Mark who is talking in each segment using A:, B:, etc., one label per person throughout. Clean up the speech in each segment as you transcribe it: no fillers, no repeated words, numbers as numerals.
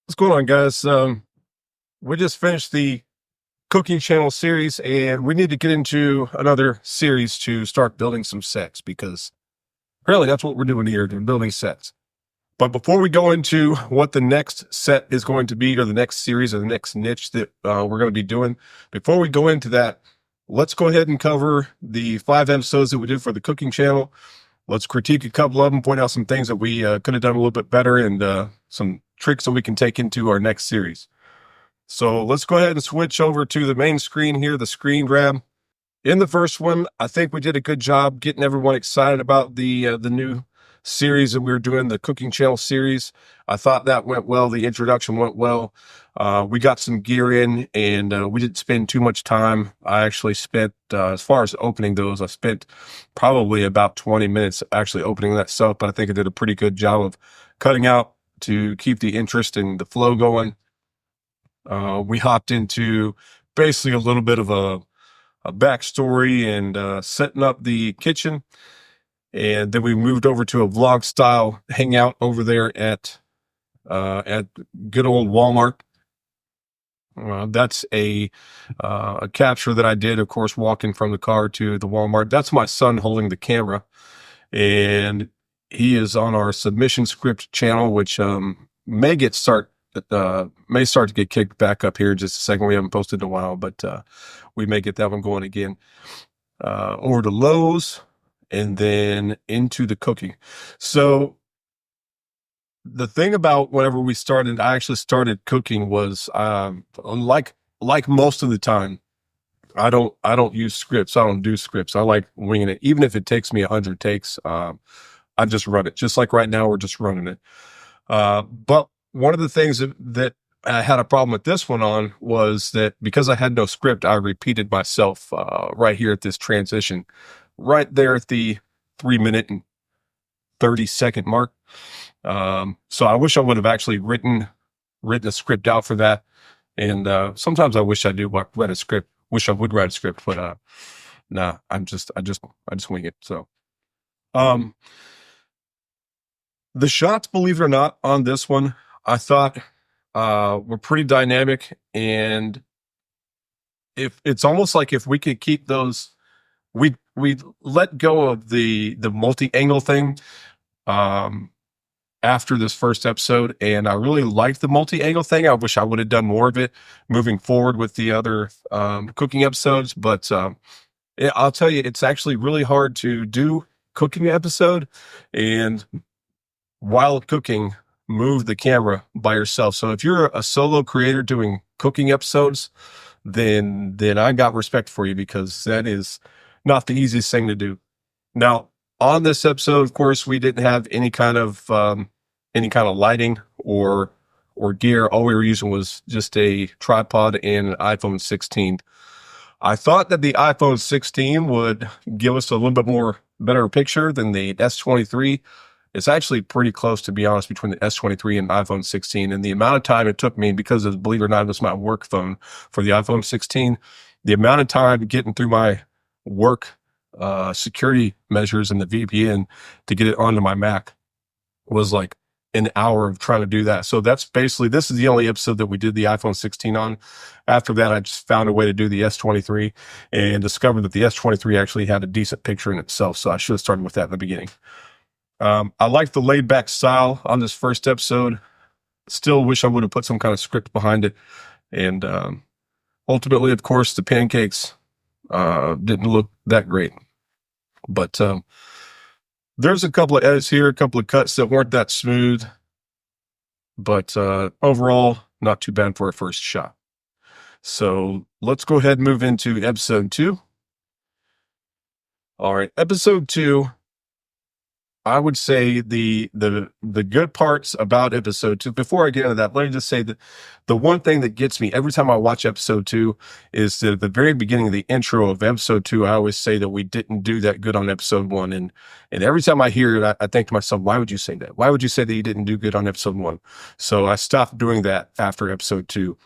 A: What's going on, guys? We just finished the Cooking Channel series, and we need to get into another series to start building some sets because really that's what we're doing here, we're building sets. But before we go into what the next set is going to be, or the next series, or the next niche that we're going to be doing, before we go into that, let's go ahead and cover the 5 episodes that we did for the Cooking Channel. Let's critique a couple of them, point out some things that we could have done a little bit better, and some tricks that we can take into our next series. So let's go ahead and switch over to the main screen here, the screen grab. In the first one, I think we did a good job getting everyone excited about the new series that we were doing, the Cooking Channel series. I thought that went well. The introduction went well. We got some gear in, and we didn't spend too much time. I actually spent, as far as opening those, I spent probably about 20 minutes actually opening that stuff, but I think I did a pretty good job of cutting out to keep the interest and the flow going. We hopped into basically a little bit of a backstory and setting up the kitchen. And then we moved over to a vlog style hangout over there at good old Walmart. That's a capture that I did, of course, walking from the car to the Walmart. That's my son holding the camera, and he is on our submission script channel, which may start to get kicked back up here in just a second. We haven't posted in a while, but we may get that one going again. Over to Lowe's and then into the cooking. So the thing about whenever I actually started cooking was like most of the time, I don't use scripts. I don't do scripts. I like winging it, even if it takes me 100 takes. I just run it. Just like right now, we're just running it. But one of the things that I had a problem with this one on was that because I had no script, I repeated myself right here at this transition, right there at the 3-minute and 30-second mark. So I wish I would have actually written a script out for that. And sometimes I wish I do write a script. Wish I would write a script, but nah, I just wing it. So the shots, believe it or not, on this one, I thought were pretty dynamic, and if it's almost like if we could keep those, we let go of the multi-angle thing after this first episode, and I really liked the multi-angle thing. I wish I would have done more of it moving forward with the other cooking episodes, but I'll tell you, it's actually really hard to do cooking episode and while cooking move the camera by yourself. So if you're a solo creator doing cooking episodes, then I got respect for you, because that is not the easiest thing to do. Now, on this episode, of course, we didn't have any kind of lighting or gear. All we were using was just a tripod and an iPhone 16. I thought that the iPhone 16 would give us a little bit more better picture than the S23. It's actually pretty close, to be honest, between the S23 and iPhone 16. And the amount of time it took me, because believe it or not, it was my work phone for the iPhone 16, the amount of time getting through my work security measures and the VPN to get it onto my Mac was like an hour of trying to do that. So that's basically, this is the only episode that we did the iPhone 16 on. After that, I just found a way to do the S23 and discovered that the S23 actually had a decent picture in itself. So I should have started with that in the beginning. I like the laid back style on this first episode. Still wish I would have put some kind of script behind it. And ultimately, of course, the pancakes didn't look that great. But there's a couple of edits here, a couple of cuts that weren't that smooth. But overall, not too bad for a first shot. So let's go ahead and move into episode 2. All right, episode 2. I would say the good parts about episode 2, before I get into that, let me just say that the one thing that gets me every time I watch episode 2 is that at the very beginning of the intro of episode 2, I always say that we didn't do that good on episode 1. And every time I hear it, I think to myself, why would you say that? Why would you say that you didn't do good on episode 1? So I stopped doing that after episode 2.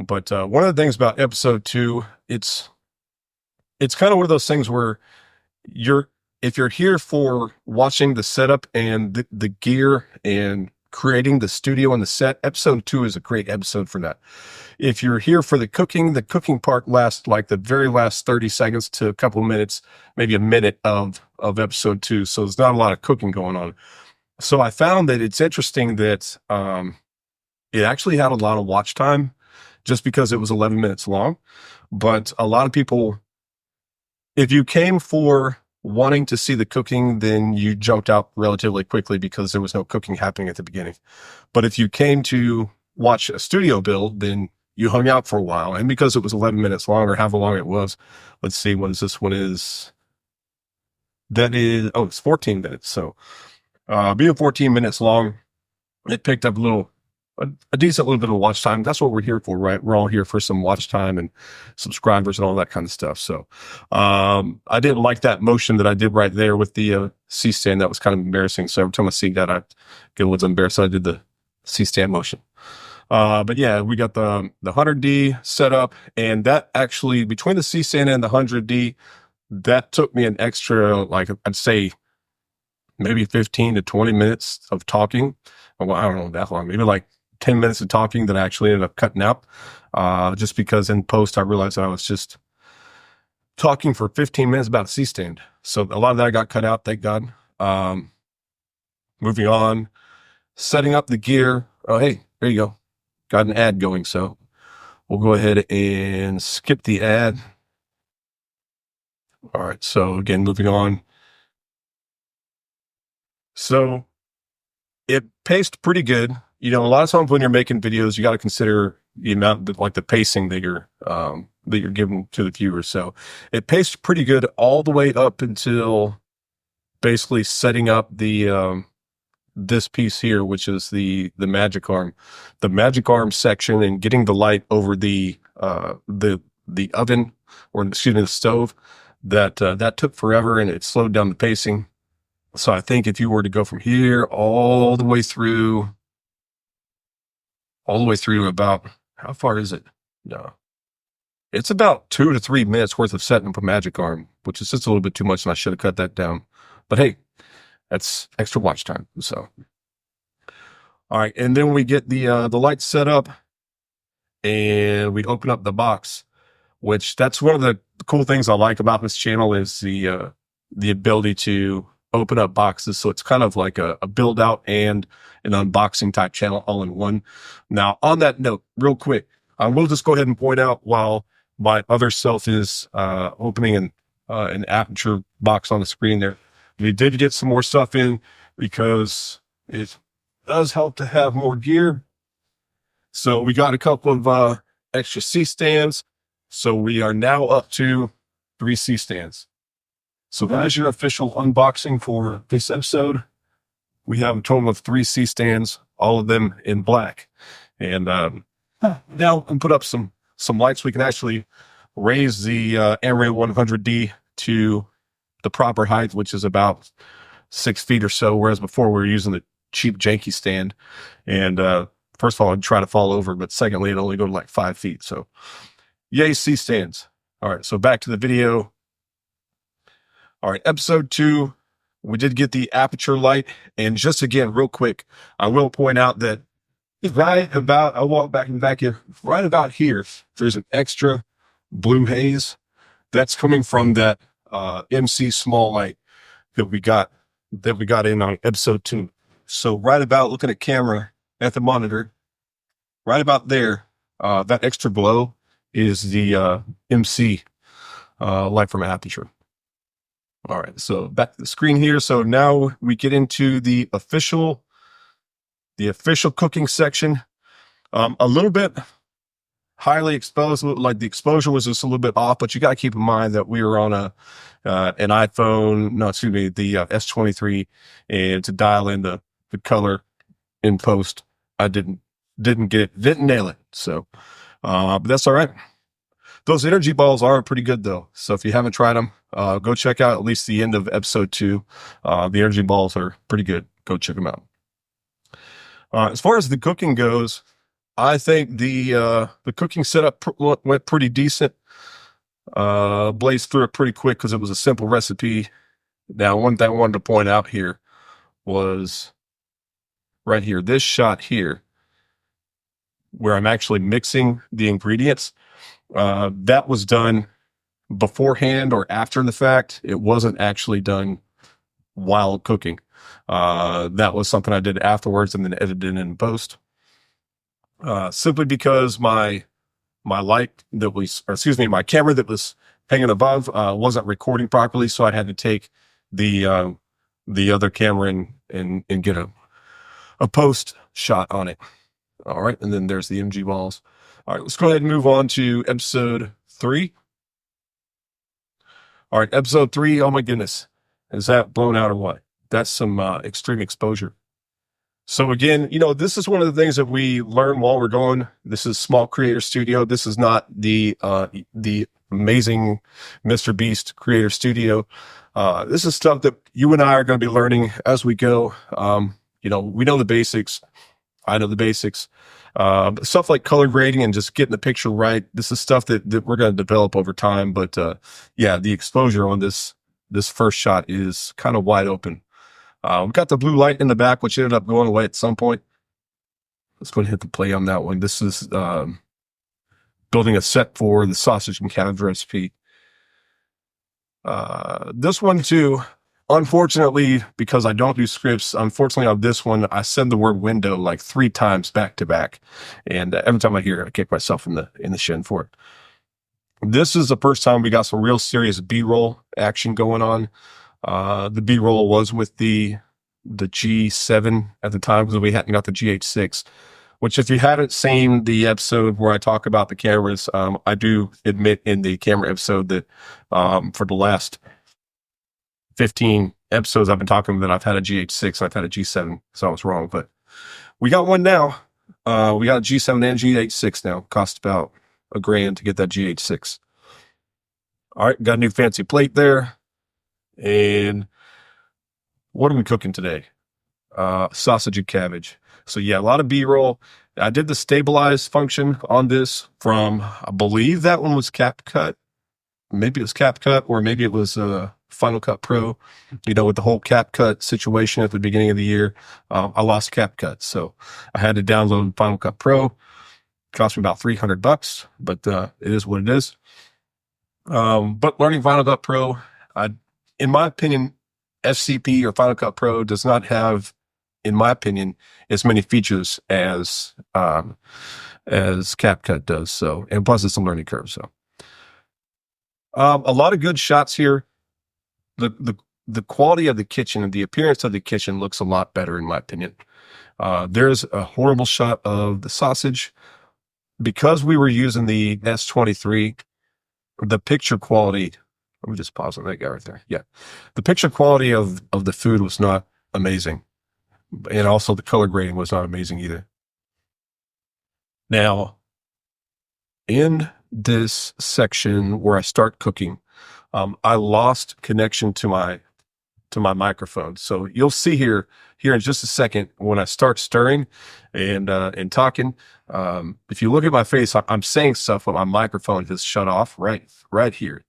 A: But one of the things about episode 2, it's kind of one of those things where if you're here for watching the setup and the gear and creating the studio and the set. Episode 2 is a great episode for that. If you're here for the cooking part lasts like the very last 30 seconds to a couple of minutes, maybe a minute of episode 2. So there's not a lot of cooking going on. So I found that it's interesting that it actually had a lot of watch time just because it was 11 minutes long. But a lot of people, if you came for wanting to see the cooking, then you jumped out relatively quickly because there was no cooking happening at the beginning. But if you came to watch a studio build, then you hung out for a while. And because it was 11 minutes long, or however long it was, let's see, what is this one is? That is, oh, it's 14 minutes. So being 14 minutes long, it picked up a decent little bit of watch time. That's what we're here for, right? We're all here for some watch time and subscribers and all that kind of stuff. So I didn't like that motion that I did right there with the C-stand. That was kind of embarrassing. So every time I see that, I get a little embarrassed. So I did the C-stand motion. But yeah, we got the 100D set up, and that actually, between the C-stand and the 100D, that took me an extra, like I'd say maybe 15 to 20 minutes of talking. Well, I don't know that long, maybe like 10 minutes of talking that I actually ended up cutting out, just because in post I realized that I was just talking for 15 minutes about a C-stand. So a lot of that got cut out, thank God. Moving on, setting up the gear. Oh, hey, there you go. Got an ad going, so we'll go ahead and skip the ad. All right, so again, moving on. So it paced pretty good. You know, a lot of times when you're making videos, you got to consider the amount, like the pacing that you're giving to the viewer. So it paced pretty good all the way up until basically setting up the this piece here, which is the magic arm section, and getting the light over the oven, or excuse me, the stove. That took forever, and it slowed down the pacing. So I think if you were to go from here all the way through about, how far is it? No, it's about 2 to 3 minutes worth of setting up a magic arm, which is just a little bit too much, and I should have cut that down. But hey, that's extra watch time. So, all right. And then we get the lights set up, and we open up the box, which that's one of the cool things I like about this channel is the ability to open up boxes. So it's kind of like a build out and an unboxing type channel all in one. Now, on that note, real quick, I will just go ahead and point out while my other self is opening an aperture box on the screen there, we did get some more stuff in because it does help to have more gear. So we got a couple of extra C-stands. So we are now up to 3 C-stands. So that is your official unboxing for this episode. We have a total of 3 C-stands, all of them in black. And now we can put up some lights. We can actually raise the Expiremental 100D to the proper height, which is about 6 feet or so, whereas before we were using the cheap janky stand. And first of all, I'd try to fall over, but secondly, it'd only go to like 5 feet. So yay, C-stands. All right, so back to the video. All right, episode 2, we did get the aperture light. And just again, real quick, I will point out that I'll walk back and back here, right about here, there's an extra blue haze that's coming from that MC small light that we got in on episode 2. So right about, looking at camera at the monitor, right about there, that extra glow is the MC light from aperture. All right, so back to the screen here. So now we get into the official cooking section. A little bit highly exposed, like the exposure was just a little bit off, but you got to keep in mind that we were on an iPhone, the S23, and to dial in the color in post, I didn't nail it. So, but that's all right. Those energy balls are pretty good though. So if you haven't tried them, go check out at least the end of episode 2. The energy balls are pretty good. Go check them out. As far as the cooking goes, I think the cooking setup went pretty decent. Blazed through it pretty quick because it was a simple recipe. Now, one thing I wanted to point out here was right here, this shot here, where I'm actually mixing the ingredients, that was done beforehand or after the fact. It wasn't actually done while cooking. That was something I did afterwards and then edited in post. Simply because my light that was, or excuse me, my camera that was hanging above wasn't recording properly, so I had to take the other camera and get a post shot on it. All right, and then there's the MG balls. All right, let's go ahead and move on to episode 3. All right, episode 3. Oh my goodness, is that blown out or what? That's some extreme exposure. So again, this is one of the things that we learn while we're going. This is small creator studio. This is not the amazing Mr. Beast creator studio. This is stuff that you and I are going to be learning as we go. We know the basics. I know the basics. Stuff like color grading and just getting the picture right. This is stuff that we're going to develop over time. But yeah, the exposure on this first shot is kind of wide open. We've got the blue light in the back, which ended up going away at some point. Let's go ahead and hit the play on that one. This is building a set for the sausage and cabbage recipe. This one too, unfortunately, because I don't do scripts, unfortunately on this one, I said the word window like 3 times back to back. And every time I hear it, I kick myself in the shin for it. This is the first time we got some real serious B-roll action going on. The B-roll was with the G7 at the time, because we hadn't got the GH6, which if you haven't seen the episode where I talk about the cameras, I do admit in the camera episode that for the last 15 episodes I've been talking that I've had a GH6, I've had a G7, so I was wrong. But we got one now. We got a G7 and GH6 now. Cost about $1,000 to get that GH6. All right, got a new fancy plate there. And what are we cooking today? Sausage and cabbage. So yeah, a lot of B-roll. I did the stabilize function on this from, I believe that one was CapCut. Maybe it was CapCut, or maybe it was Final Cut Pro. With the whole CapCut situation at the beginning of the year, I lost CapCut. So I had to download Final Cut Pro. It cost me about $300, but it is what it is. But learning Final Cut Pro, in my opinion, FCP or Final Cut Pro does not have, in my opinion, as many features as CapCut does. So, and plus it's a learning curve. So, a lot of good shots here. The quality of the kitchen and the appearance of the kitchen looks a lot better, in my opinion. There's a horrible shot of the sausage. Because we were using the S23, the picture quality. Let me just pause on that guy right there. Yeah. The picture quality of the food was not amazing. And also the color grading was not amazing either. Now, in this section where I start cooking, I lost connection to my microphone. So you'll see here in just a second when I start stirring and talking. If you look at my face, I'm saying stuff, but my microphone has shut off right here.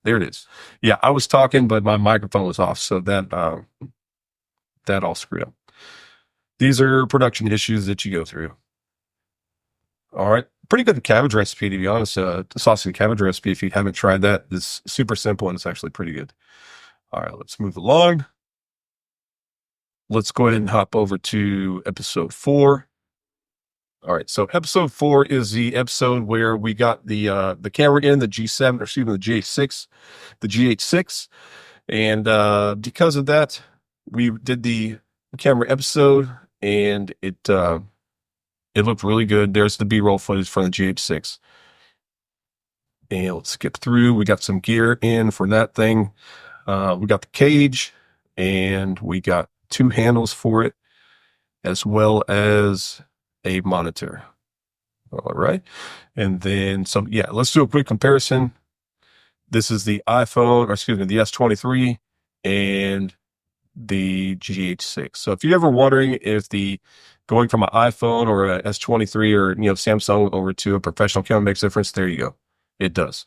A: There it is. Yeah, I was talking, but my microphone was off, so that all screwed up. These are production issues that you go through. All right, pretty good cabbage recipe, to be honest. The sausage and cabbage recipe, if you haven't tried that, is super simple and it's actually pretty good. All right, let's move along. Let's go ahead and hop over to episode 4. All right, so episode 4 is the episode where we got the camera in the G7, or excuse me, the GH6, and because of that, we did the camera episode, and it looked really good. There's the B-roll footage from the GH6, and let's skip through. We got some gear in for that thing. We got the cage, and we got 2 handles for it, as well as a monitor. All right. And then some, yeah, let's do a quick comparison. This is the iPhone, or excuse me, the S23 and the GH6. So if you're ever wondering if going from an iPhone or a S23 or, Samsung over to a professional camera makes a difference, there you go. It does.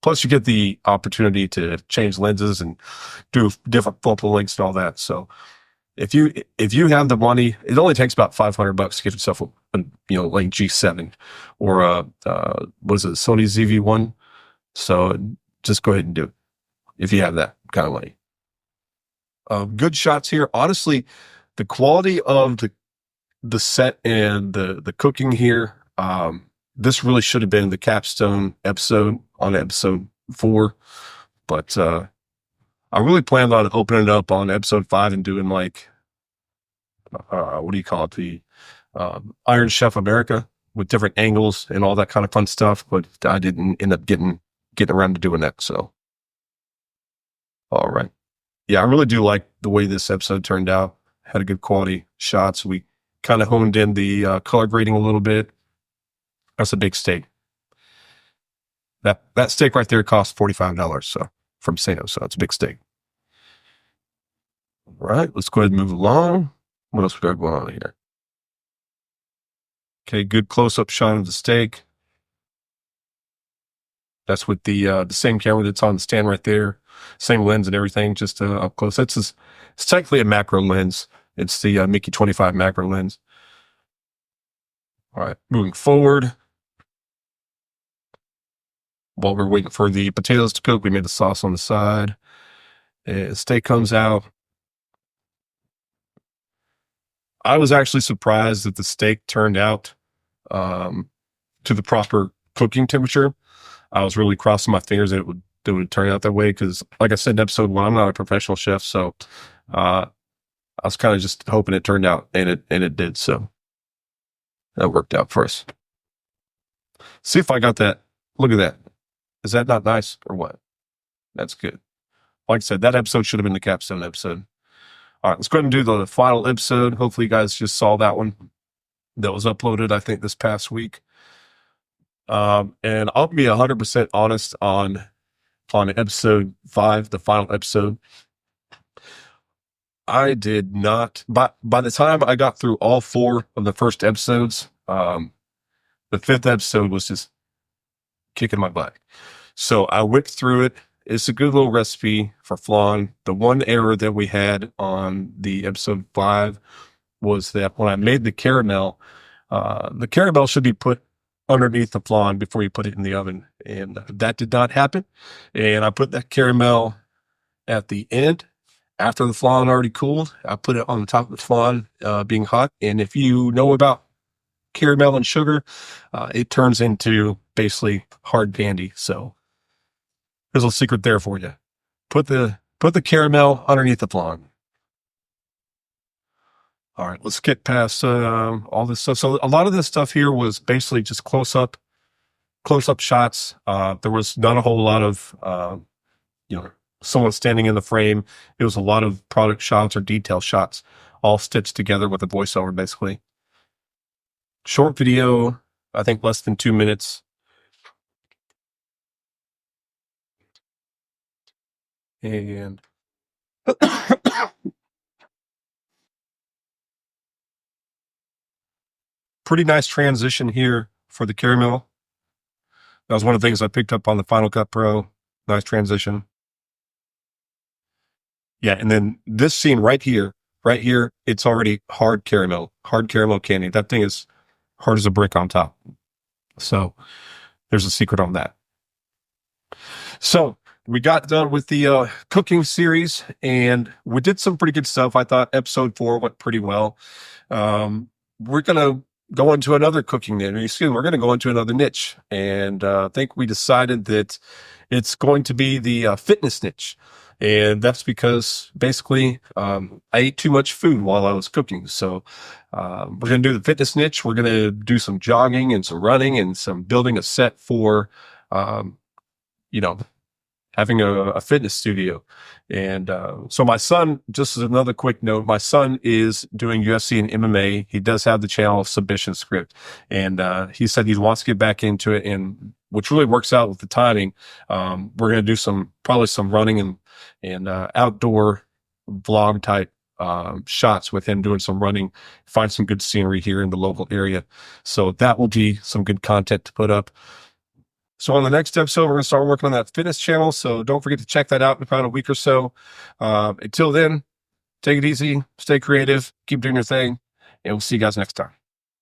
A: Plus you get the opportunity to change lenses and do different focal lengths and all that. So if you have the money, it only takes about $500 to get yourself like G7 or what is it, Sony ZV-1. So just go ahead and do it if you have that kind of money. Good shots here. Honestly, the quality of the set and the cooking here, this really should have been the capstone episode on episode 4, but I really planned on opening it up on episode 5 and doing like what do you call it, the Iron Chef America with different angles and all that kind of fun stuff, but I didn't end up getting around to doing that. So all right, yeah, I really do like the way this episode turned out. Had a good quality shots. We kind of honed in the color grading a little bit. That's a big steak. That steak right there cost $45. So from Sano, so it's a big steak. All right, let's go ahead and move along. What else we got going on here? Okay, good close-up shot of the steak. That's with the same camera that's on the stand right there. Same lens and everything, just up close. It's technically a macro lens. It's the Mickey 25 macro lens. All right, moving forward. While we're waiting for the potatoes to cook, we made the sauce on the side. And steak comes out. I was actually surprised that the steak turned out to the proper cooking temperature. I was really crossing my fingers that it would turn out that way because, like I said in episode 1, I'm not a professional chef, so I was kind of just hoping it turned out, and it did. So that worked out for us. See if I got that. Look at that. Is that not nice or what? That's good. Like I said, that episode should have been the capstone episode. All right, let's go ahead and do the final episode. Hopefully you guys just saw that one that was uploaded, I think, this past week. And I'll be 100% honest on episode 5, the final episode. I did not, by the time I got through all 4 of the first episodes, the 5th episode was just kicking my butt. So I went through it. It's a good little recipe for flan. The one error that we had on the episode 5 was that when I made the caramel should be put underneath the flan before you put it in the oven. And that did not happen. And I put that caramel at the end after the flan already cooled. I put it on the top of the flan being hot. And if you know about caramel and sugar, it turns into basically hard candy. So there's a secret there for you. Put the caramel underneath the flan. All right, let's get past all this stuff. So a lot of this stuff here was basically just close-up shots. There was not a whole lot of, someone standing in the frame. It was a lot of product shots or detail shots, all stitched together with a voiceover, basically. Short video, I think less than 2 minutes. And pretty nice transition here for the caramel. That was one of the things I picked up on the Final Cut Pro. Nice transition. Yeah, and then this scene right here, it's already hard caramel candy. That thing is hard as a brick on top. So there's a secret on that. So we got done with the cooking series, and we did some pretty good stuff. I thought episode 4 went pretty well. We're going to go into another cooking niche. We're going to go into another niche. And I think we decided that it's going to be the fitness niche. And that's because basically I ate too much food while I was cooking. So we're going to do the fitness niche. We're going to do some jogging and some running and some building a set for, having a fitness studio. And so my son, just as another quick note, my son is doing UFC and MMA. He does have the channel Submission Script. And he said he wants to get back into it, and which really works out with the timing. We're going to do probably some running and outdoor vlog type shots with him doing some running, find some good scenery here in the local area. So that will be some good content to put up. So on the next episode, we're going to start working on that fitness channel. So don't forget to check that out in about a week or so. Until then, Take it easy, stay creative, keep doing your thing, and we'll see you guys next time.